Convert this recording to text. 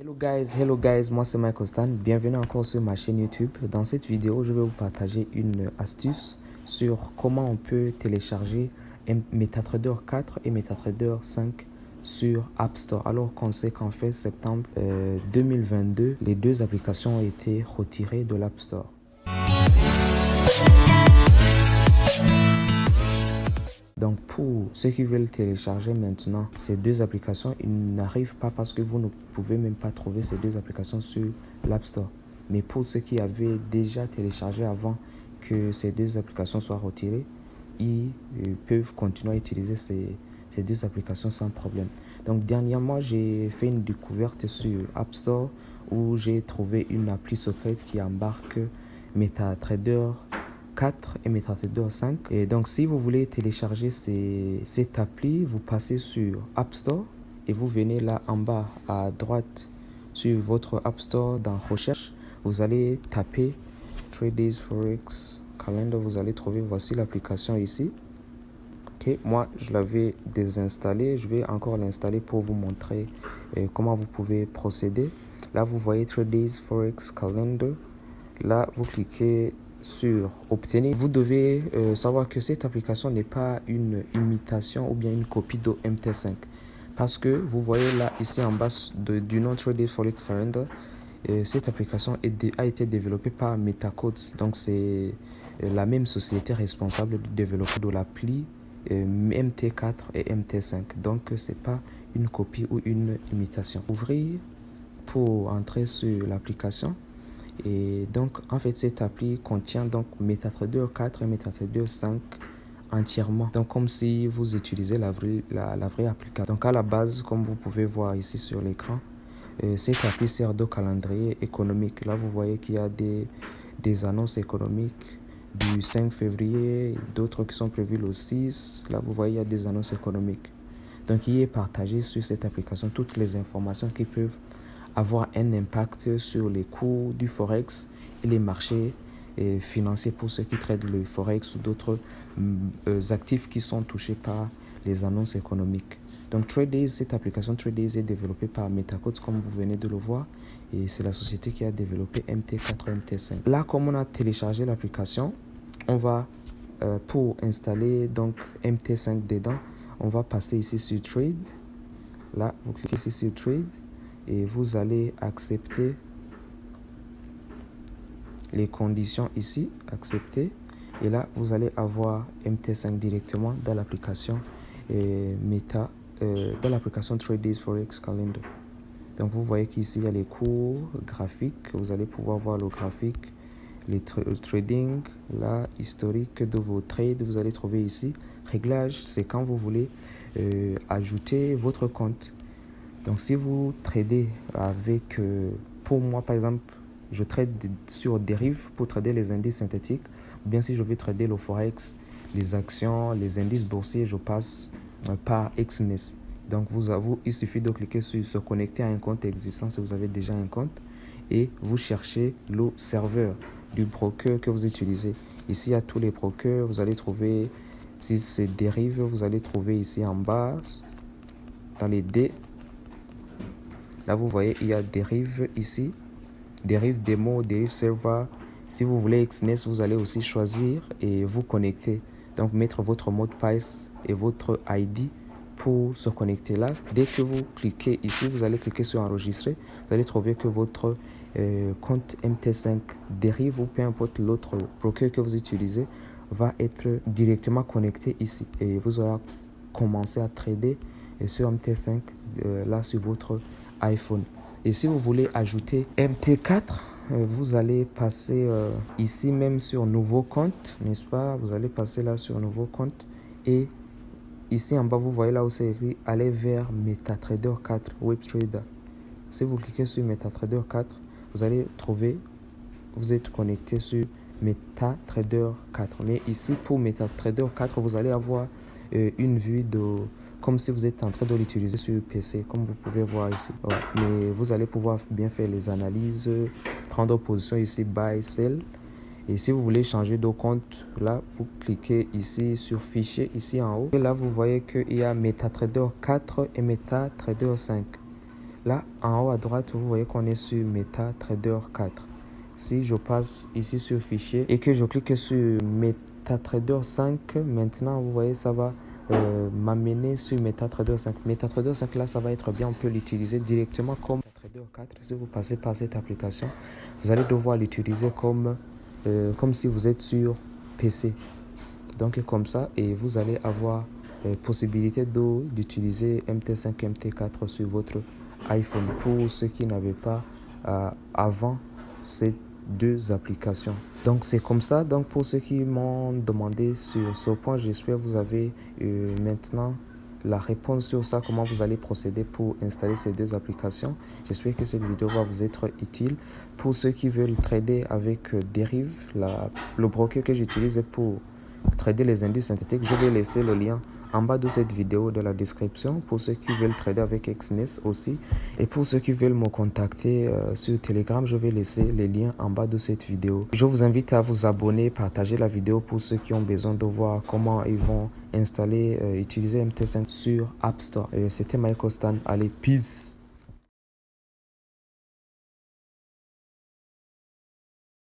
Hello guys, moi c'est Michael Stan, bienvenue encore sur ma chaîne YouTube. Dans cette vidéo, je vais vous partager une astuce sur comment on peut télécharger MetaTrader 4 et MetaTrader 5 sur App Store. Alors qu'on sait qu'en fait septembre 2022, les deux applications ont été retirées de l'App Store. Donc pour ceux qui veulent télécharger maintenant ces deux applications, ils n'arrivent pas parce que vous ne pouvez même pas trouver ces deux applications sur l'App Store. Mais pour ceux qui avaient déjà téléchargé avant que ces deux applications soient retirées, ils peuvent continuer à utiliser ces deux applications sans problème. Donc dernièrement, j'ai fait une découverte sur App Store où j'ai trouvé une appli secrète qui embarque MetaTrader 4 et MetaTrader 5. Et donc si vous voulez télécharger cette appli, vous passez sur App Store et vous venez là en bas à droite sur votre App Store dans recherche, vous allez taper Traders Forex Calendar, vous allez trouver, voici l'application ici. Ok, moi je l'avais désinstallé, je vais encore l'installer pour vous montrer comment vous pouvez procéder. Là vous voyez Traders Forex Calendar, là vous cliquez sur obtenir. Vous devez savoir que cette application n'est pas une imitation ou bien une copie de MT5 parce que vous voyez là ici en bas du nom Traders Forex Calendar, cette application a été développée par MetaCodes, donc c'est la même société responsable du développement de l'appli MT4 et MT5, donc c'est pas une copie ou une imitation. Ouvrir pour entrer sur l'application. Et donc en fait cette appli contient donc MetaTrader 4 et MetaTrader 5 entièrement, donc comme si vous utilisez la vraie application. Donc à la base, comme vous pouvez voir ici sur l'écran, cette appli sert de calendrier économique. Là vous voyez qu'il y a des annonces économiques du 5 février, d'autres qui sont prévues le 6. Là vous voyez il y a des annonces économiques, donc il est partagé sur cette application toutes les informations qui peuvent avoir un impact sur les cours du Forex et les marchés financiers pour ceux qui traitent le Forex ou d'autres actifs qui sont touchés par les annonces économiques. Donc Traders, cette application Traders est développée par MetaCodes comme vous venez de le voir, et c'est la société qui a développé MT4 et MT5. Là, comme on a téléchargé l'application, on va pour installer donc MT5 dedans, on va passer ici sur Trade. Là, vous cliquez ici sur Trade et vous allez accepter les conditions ici, accepter, et là vous allez avoir MT5 directement dans l'application dans l'application Traders Forex Calendar. Donc vous voyez qu'ici il y a les cours graphiques, vous allez pouvoir voir le graphique, le trading, la historique de vos trades, vous allez trouver ici. Réglage, c'est quand vous voulez ajouter votre compte. Donc si vous tradez avec, pour moi par exemple, je trade sur Derive pour trader les indices synthétiques, ou bien si je veux trader le Forex, les actions, les indices boursiers, je passe par Exness. Donc il suffit de cliquer sur se connecter à un compte existant si vous avez déjà un compte, et vous cherchez le serveur du broker que vous utilisez. Ici il y a tous les brokers, vous allez trouver, si c'est Derive, vous allez trouver ici en bas dans les D. Là, vous voyez, il y a Derive ici, Derive Demo, Derive Server. Si vous voulez Exness, vous allez aussi choisir et vous connecter. Donc, mettre votre mot de passe et votre ID pour se connecter là. Dès que vous cliquez ici, vous allez cliquer sur Enregistrer. Vous allez trouver que votre compte MT5 Derive ou peu importe l'autre broker que vous utilisez va être directement connecté ici. Et vous aurez commencé à trader sur MT5 là sur votre iPhone. Et si vous voulez ajouter MT4, vous allez passer ici même sur nouveau compte, n'est-ce pas? Vous allez passer là sur nouveau compte, et ici en bas vous voyez là où c'est écrit aller vers MetaTrader 4 WebTrader. Si vous cliquez sur MetaTrader 4, vous allez trouver, vous êtes connecté sur MetaTrader 4. Mais ici pour MetaTrader 4, vous allez avoir une vue de comme si vous êtes en train de l'utiliser sur PC, comme vous pouvez voir ici. Ouais. Mais vous allez pouvoir bien faire les analyses, prendre position ici, buy, sell. Et si vous voulez changer de compte, là, vous cliquez ici sur fichier, ici en haut. Et là, vous voyez qu'il y a MetaTrader 4 et MetaTrader 5. Là, en haut à droite, vous voyez qu'on est sur MetaTrader 4. Si je passe ici sur Fichier et que je clique sur MetaTrader 5, maintenant, vous voyez, ça va m'amener sur MetaTrader 5. MetaTrader 5, là, ça va être bien. On peut l'utiliser directement comme MetaTrader 4. Si vous passez par cette application, vous allez devoir l'utiliser comme si vous êtes sur PC. Donc, comme ça, et vous allez avoir possibilité d'utiliser MT5, MT4 sur votre iPhone pour ceux qui n'avaient pas avant ces deux applications. Donc c'est comme ça. Donc pour ceux qui m'ont demandé sur ce point, j'espère que vous avez maintenant la réponse sur ça, comment vous allez procéder pour installer ces deux applications. J'espère que cette vidéo va vous être utile. Pour ceux qui veulent trader avec Derive, le broker que j'utilise pour trader les indices synthétiques, je vais laisser le lien en bas de cette vidéo dans la description pour ceux qui veulent trader avec Exness aussi. Et pour ceux qui veulent me contacter sur Telegram, je vais laisser les liens en bas de cette vidéo. Je vous invite à vous abonner, partager la vidéo pour ceux qui ont besoin de voir comment ils vont installer, utiliser MT5 sur App Store. C'était Michael Stan. Allez, peace!